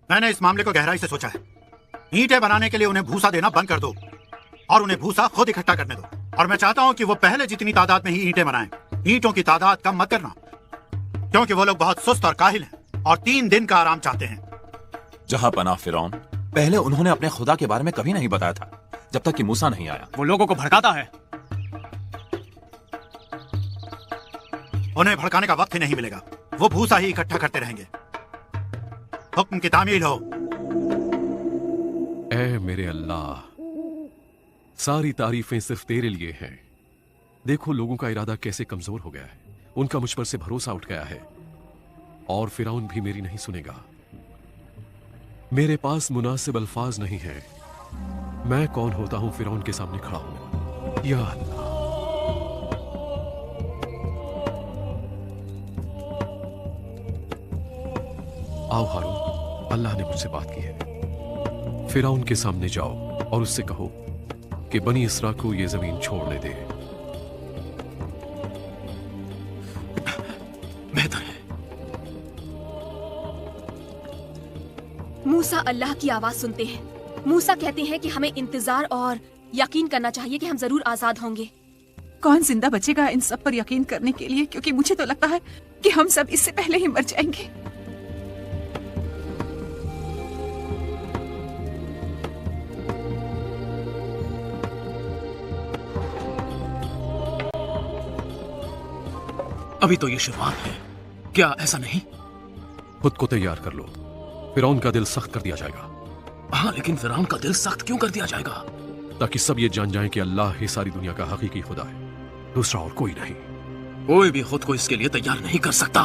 मैंने इस मामले को गहराई से सोचा है। ईंटें बनाने के लिए उन्हें भूसा देना बंद कर दो और उन्हें भूसा खुद इकट्ठा करने दो। और मैं चाहता हूं कि वो पहले जितनी तादाद में ही ईंटें बनाएं। ईंटों की तादाद कम मत करना, क्योंकि वो लोग बहुत सुस्त और काहिल हैं और 3 दिन का आराम चाहते हैं। जहां पनाह फिरौन, पहले उन्होंने अपने खुदा के बारे में कभी नहीं बताया था जब तक कि मूसा नहीं आया। वो लोगों को भड़काता है। उन्हें भड़काने का वक्त ही नहीं मिलेगा। वो भूसा ही इकट्ठा करते रहेंगे। हुक्म की तामील हो। ऐ मेरे अल्लाह, सारी तारीफें सिर्फ तेरे लिए हैं। देखो लोगों का इरादा कैसे कमजोर हो गया है। उनका मुझ पर से भरोसा उठ गया है और फिरौन भी मेरी नहीं सुनेगा। मेरे पास मुनासिब अल्फाज नहीं है। मैं कौन होता हूं फिरौन के सामने खड़ा हूं। या अल्लाह, आओ हारून, अल्लाह ने मुझसे बात की है। फिरौन के सामने जाओ और उससे कहो कि बनी इसरा को यह जमीन छोड़ने दे। बेहतर है। मूसा अल्लाह की आवाज सुनते हैं। मूसा कहते हैं कि हमें इंतजार और यकीन करना चाहिए कि हम जरूर आजाद होंगे। कौन जिंदा बचेगा इन सब पर यकीन करने के लिए? क्योंकि मुझे तो लगता है कि हम सब इससे पहले ही मर जाएंगे। अभी तो ये शुरुआत है, क्या ऐसा नहीं? खुद को तैयार कर लो, फिरौन का दिल सख्त कर दिया जाएगा। हाँ, लेकिन फिरौन का दिल सख्त क्यों कर दिया जाएगा? ताकि सब ये जान जाएं कि अल्लाह ही सारी दुनिया का हकीकी खुदा है, दूसरा और कोई नहीं। कोई भी खुद को इसके लिए तैयार नहीं कर सकता।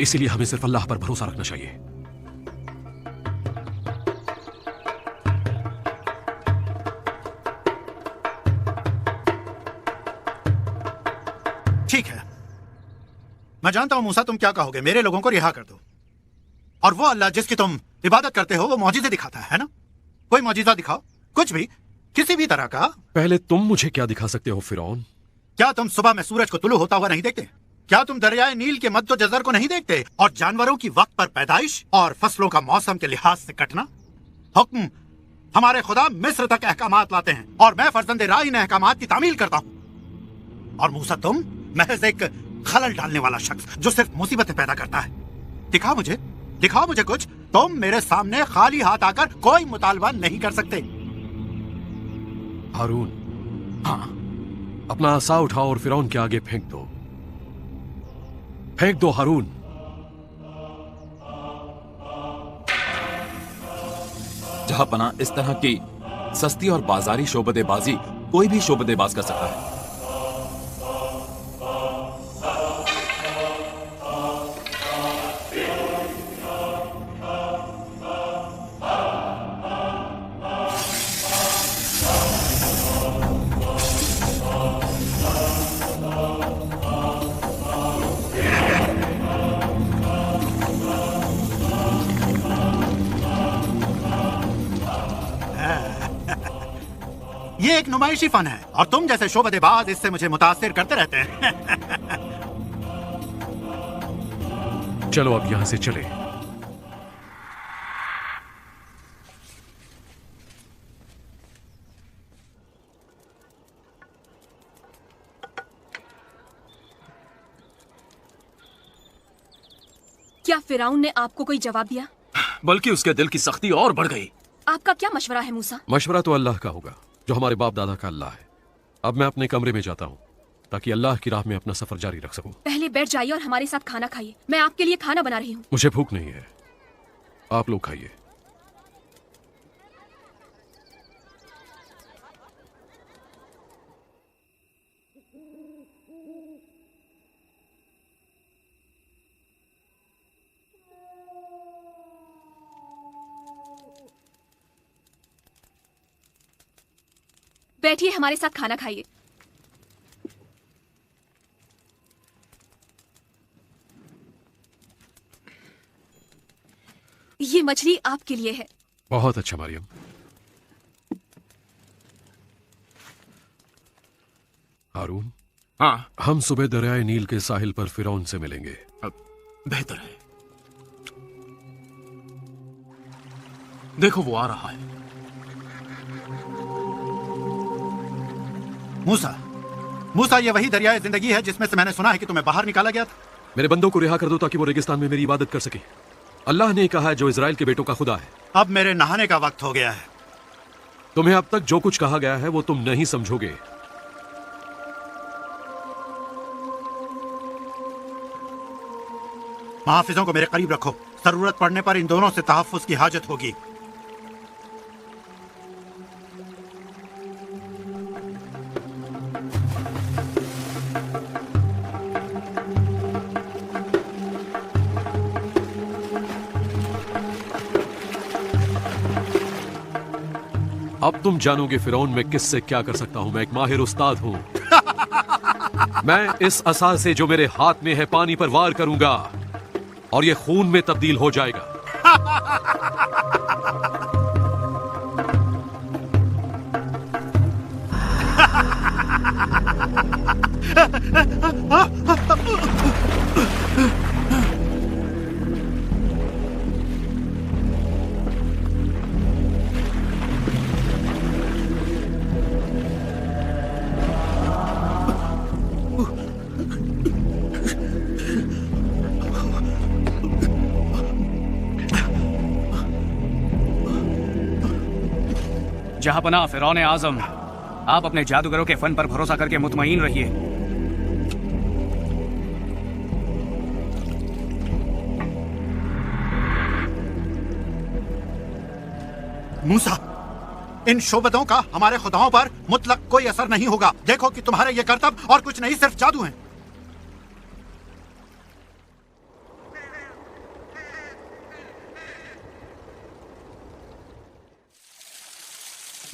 इसीलिए हमें सिर्फ अल्लाह पर भरोसा रखना चाहिए। ठीक है, मैं जानता हूं मूसा तुम क्या कहोगे। मेरे लोगों को रिहा कर दो। और वो अल्लाह जिसकी तुम इबादत करते हो वो मौजिज़े दिखाता है ना? कोई मौजिज़ा दिखाओ, कुछ भी, किसी भी तरह का। पहले तुम मुझे क्या दिखा सकते हो फिरौन? क्या तुम सुबह में सूरज को तुलू होता हुआ नहीं देखते? क्या तुम दरियाए नील के मद्दो जज़र को नहीं देखते? और जानवरों की वक्त पर पैदाइश और फसलों का मौसम के लिहाज से कटना? हुक्म, हमारे खुदा मिस्र तक अहकामात लाते हैं और मैं फर्जंदे राह इन अहकामात की तामील करता हूं। और मूसा तुम महज एक खलल डालने वाला शख्स जो सिर्फ मुसीबतें पैदा करता है। दिखाओ मुझे कुछ। तुम मेरे सामने खाली हाथ आकर कोई मुतालबा नहीं कर सकते। हारून, हाँ, अपना आसा उठाओ और फिरौन के आगे फेंक दो। फेंक दो हारून। जहां पना, इस तरह की सस्ती और बाजारी शोबदेबाजी कोई भी शोबदेबाज कर सकता है। ये एक नुमाइशी फन है और तुम जैसे शोबदेबाज इससे मुझे मुतासिर करते रहते हैं। चलो अब यहां से चले। क्या फिरौन ने आपको कोई जवाब दिया? बल्कि उसके दिल की सख्ती और बढ़ गई। आपका क्या मशवरा है मूसा? मशवरा तो अल्लाह का होगा जो हमारे बाप दादा का अल्लाह है। अब मैं अपने कमरे में जाता हूँ ताकि अल्लाह की राह में अपना सफर जारी रख सकूं। पहले बैठ जाइए और हमारे साथ खाना खाइए। मैं आपके लिए खाना बना रही हूँ। मुझे भूख नहीं है, आप लोग खाइए। बैठिए, हमारे साथ खाना खाइए। ये मछली आपके लिए है। बहुत अच्छा मरियम। हारून, हाँ, हम सुबह दरियाए नील के साहिल पर फिरौन से मिलेंगे। बेहतर है। देखो वो आ रहा है। मूसा, मूसा, ये वही दरियाए जिंदगी है जिसमें से मैंने सुना है कि तुम्हें बाहर निकाला गया था। मेरे बंदों को रिहा कर दो ताकि वो रेगिस्तान में मेरी इबादत कर सके। अल्लाह ने कहा है जो इजराइल के बेटों का खुदा है। अब मेरे नहाने का वक्त हो गया है। तुम्हें अब तक जो कुछ कहा गया है वो तुम नहीं समझोगे। मुहाफिजों को मेरे करीब रखो। जरूरत पड़ने पर इन दोनों से तहफ्फुज की हाजत होगी। अब तुम जानोगे फिरौन मैं किससे क्या कर सकता हूं। मैं एक माहिर उस्ताद हूं। मैं इस असा से जो मेरे हाथ में है पानी पर वार करूंगा और ये खून में तब्दील हो जाएगा। जहांपनाह फिरौन आजम, आप अपने जादूगरों के फन पर भरोसा करके मुतमईन रहिए। मूसा, इन शोबतों का हमारे खुदाओं पर मुतलक कोई असर नहीं होगा। देखो कि तुम्हारे ये करतब और कुछ नहीं, सिर्फ जादू हैं।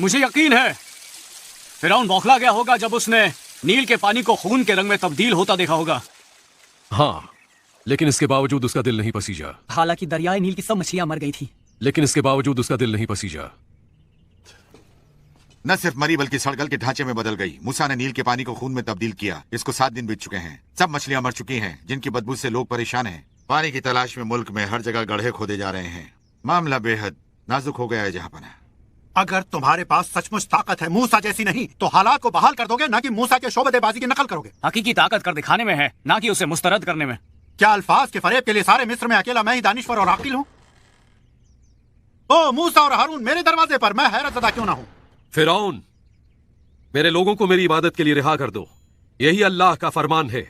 मुझे यकीन है फिरौन बौखला गया होगा जब उसने नील के पानी को खून के रंग में तब्दील होता देखा होगा। हाँ, लेकिन इसके बावजूद उसका दिल नहीं पसीजा। हालांकि दरियाए नील की सब मछलियां मर गई थी, लेकिन इसके बावजूद उसका दिल नहीं पसीजा। न सिर्फ मरी बल्कि सड़गल के ढांचे में बदल गई। मूसा ने नील के पानी को खून में तब्दील किया। इसको 7 दिन बीत चुके हैं। सब मछलियां मर चुकी हैं जिनकी बदबू से लोग परेशान हैं। पानी की तलाश में मुल्क में हर जगह गड्ढे खोदे जा रहे हैं। मामला बेहद नाजुक हो गया है जहांपनाह। अगर तुम्हारे पास सचमुच ताकत है मूसा जैसी नहीं, तो हालात को बहाल कर दोगे, ना कि मूसा के शोबतेबाजी की नकल करोगे। हकीकी ताकत कर दिखाने में है, ना कि उसे मुस्तरद करने में। क्या अल्फाज के फरेब के लिए सारे मिस्र में अकेला मैं ही दानिश्वर और आकिल हूँ? ओ मूसा और हारून, मेरे दरवाजे पर, मैं हैरतज़दा क्यों ना हूँ। फिरौन, मेरे लोगों को मेरी इबादत के लिए रिहा कर दो। यही अल्लाह का फरमान है।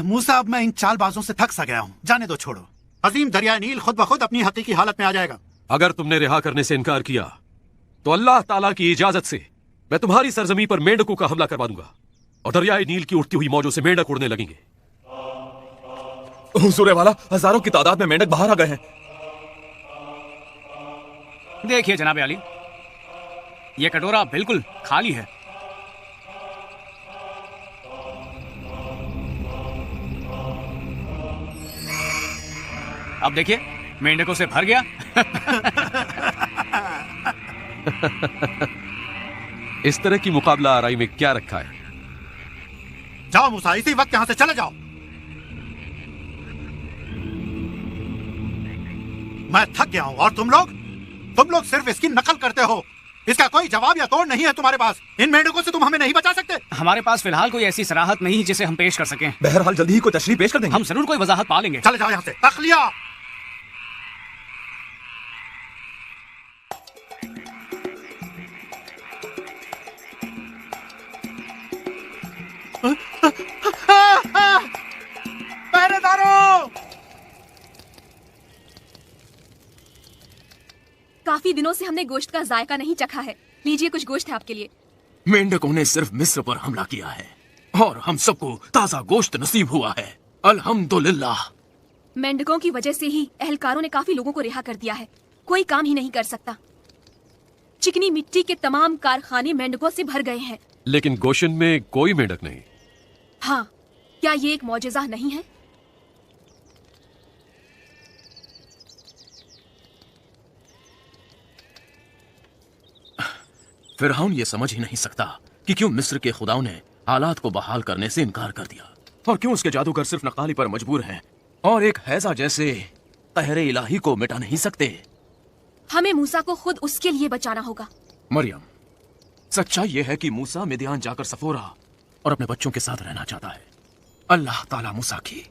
मूसा, अब मैं इन चालबाजों से थक सा गया हूँ। जाने दो, छोड़ो। अजीम दरिया नील खुद ब खुद अपनी हकीकी हालत में आ जाएगा। अगर तुमने रिहा करने से इनकार किया तो अल्लाह ताला की इजाजत से मैं तुम्हारी सरजमी पर मेंढकों का हमला करवा दूंगा और दरियाए नील की उठती हुई मौजों से मेंढक उड़ने लगेंगे। हुजूर वाला, हजारों की तादाद में मेंढक बाहर आ गए हैं। देखिए जनाब अली, ये कटोरा बिल्कुल खाली है। अब देखिए, मेंढकों से भर गया। इस तरह की मुकाबला आराई में क्या रखा है? जाओ मूसा, इसी वक्त यहां से चले जाओ। मैं थक गया हूं और तुम लोग सिर्फ इसकी नकल करते हो। इसका कोई जवाब या तोड़ नहीं है तुम्हारे पास। इन मेंढकों से तुम हमें नहीं बचा सकते। हमारे पास फिलहाल कोई ऐसी सराहत नहीं जिसे हम पेश कर सकें। बहरहाल जल्दी ही कोई तशरीह पेश कर देंगे। हम जरूर कोई वजाहत पा लेंगे। चले जाओ यहां से। तखलिया। पहरेदारों! काफी दिनों से हमने गोश्त का जायका नहीं चखा है। लीजिए, कुछ गोश्त है आपके लिए। मेंढकों ने सिर्फ मिस्र पर हमला किया है और हम सबको ताजा गोश्त नसीब हुआ है। अल्हम्दुलिल्लाह। मेंढकों की वजह से ही अहलकारों ने काफी लोगों को रिहा कर दिया है। कोई काम ही नहीं कर सकता। चिकनी मिट्टी के तमाम कारखाने मेंढकों से भर गए हैं। लेकिन गोशन में कोई मेंढक नहीं। हाँ, क्या ये एक मौजज़ा नहीं है? फिरौन ये समझ ही नहीं सकता कि क्यों मिस्र के खुदाओं ने हालात को बहाल करने से इनकार कर दिया और क्यों उसके जादूगर सिर्फ नकाली पर मजबूर हैं और एक हैजा जैसे तहरे इलाही को मिटा नहीं सकते। हमें मूसा को खुद उसके लिए बचाना होगा। मरियम, सच्चाई यह है कि मूसा मिदियान जाकर सफोरा और अपने बच्चों के साथ रहना चाहता है। अल्लाह ताला मूसा की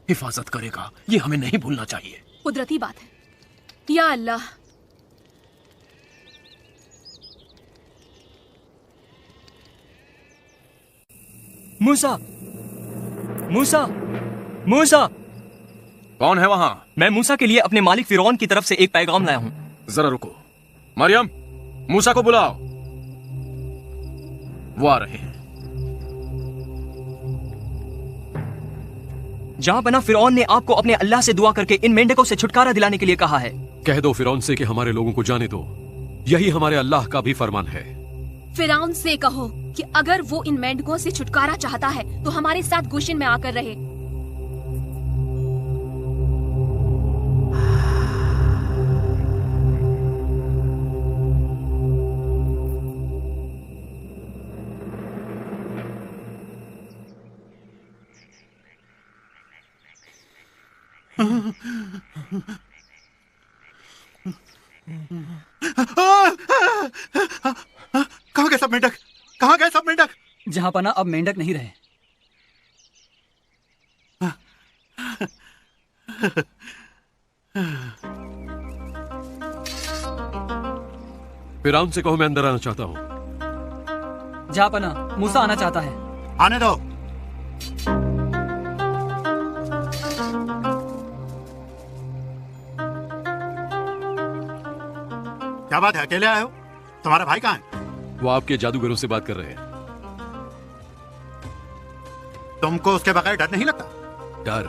हिफाजत करेगा, ये हमें नहीं भूलना चाहिए। कुदरती बात है। या अल्लाह, मूसा, मूसा, मूसा। कौन है वहां? मैं मूसा के लिए अपने मालिक फिरौन की तरफ से एक पैगाम लाया हूँ। जरा रुको। मरियम, मूसा को बुलाओ। वो आ रहे हैं। जहां पना फिरौन ने आपको अपने अल्लाह से दुआ करके इन मेंढकों से छुटकारा दिलाने के लिए कहा है। कह दो फिरौन से कि हमारे लोगों को जाने दो, यही हमारे अल्लाह का भी फरमान है। फिरौन से कहो कि अगर वो इन मेंढकों से छुटकारा चाहता है तो हमारे साथ गोशन में आकर रहे। कहाँ गए सब मेंढक? कहाँ गए सब मेंढक? जहां पना अब मेंढक नहीं रहे। फिरौन से कहो मैं अंदर आना चाहता हूँ। जहां पना मूसा आना चाहता है। आने दो। क्या बात है, अकेले आए हो? तुम्हारा भाई कहाँ है? वो आपके जादूगरों से बात कर रहे हैं। तुमको उसके बगैर डर नहीं लगता? डर?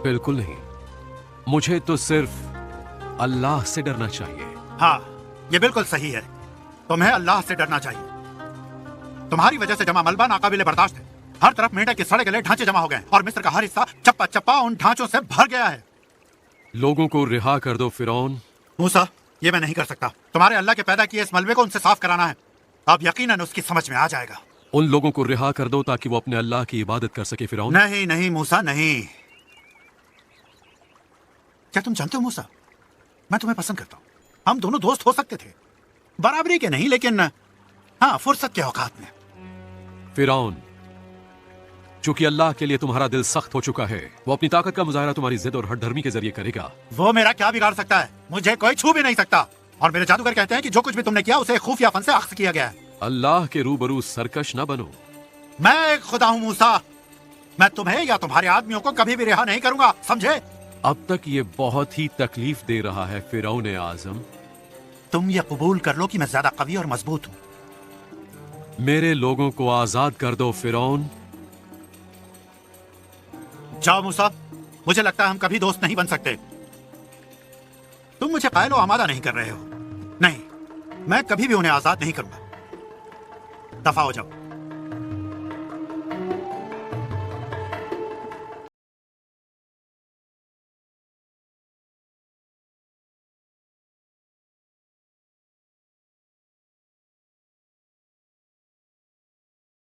बिल्कुल नहीं। मुझे तो सिर्फ अल्लाह से डरना चाहिए। हाँ, ये बिल्कुल सही है। तुम्हें अल्लाह से डरना चाहिए। तुम्हारी वजह से जमा मलबा नाकाबिले बर्दाश्त है। हर तरफ मेंढक के सड़े गले ढांचे जमा हो गए और मिस्र का हर हिस्सा चप्पा चप्पा उन ढांचों से भर गया है। लोगों को रिहा कर दो फिरौन। मूसा, ये मैं नहीं कर सकता। तुम्हारे अल्लाह के पैदा किए इस मलबे को उनसे साफ कराना है। अब यकीनन उसकी समझ में आ जाएगा। उन लोगों को रिहा कर दो ताकि वो अपने अल्लाह की इबादत कर सके फिरौन। नहीं नहीं मूसा, नहीं। क्या तुम जानते हो मूसा, मैं तुम्हें पसंद करता हूं। हम दोनों दोस्त हो सकते थे, बराबरी के नहीं, लेकिन हाँ, फुर्सत के औकात में। फिरौन, चूंकि अल्लाह के लिए तुम्हारा दिल सख्त हो चुका है, वो अपनी ताकत का मुजाहरा तुम्हारी जिद और हठधर्मी के जरिए करेगा। वो मेरा क्या बिगाड़ सकता है? मुझे कोई छू भी नहीं सकता। और मेरे जादूगर कहते हैं कि जो कुछ भी तुमने किया उसे खुफिया फन से अक्स किया गया है। अल्लाह के रूबरू सरकश न बनो। मैं एक खुदा हूं मूसा। मैं तुम्हें या तुम्हारे आदमियों को कभी भी रिहा नहीं करूंगा, समझे? अब तक ये बहुत ही तकलीफ दे रहा है फिरौन आजम। तुम ये कबूल कर लो कि मैं ज्यादा कवी और मजबूत हूं। मेरे लोगों को आजाद कर दो फिरौन। जाओ मूसा, मुझे लगता है हम कभी दोस्त नहीं बन सकते। तुम मुझे कायल व आमादा नहीं कर रहे हो। नहीं, मैं कभी भी उन्हें आजाद नहीं करूंगा। दफा हो जाओ।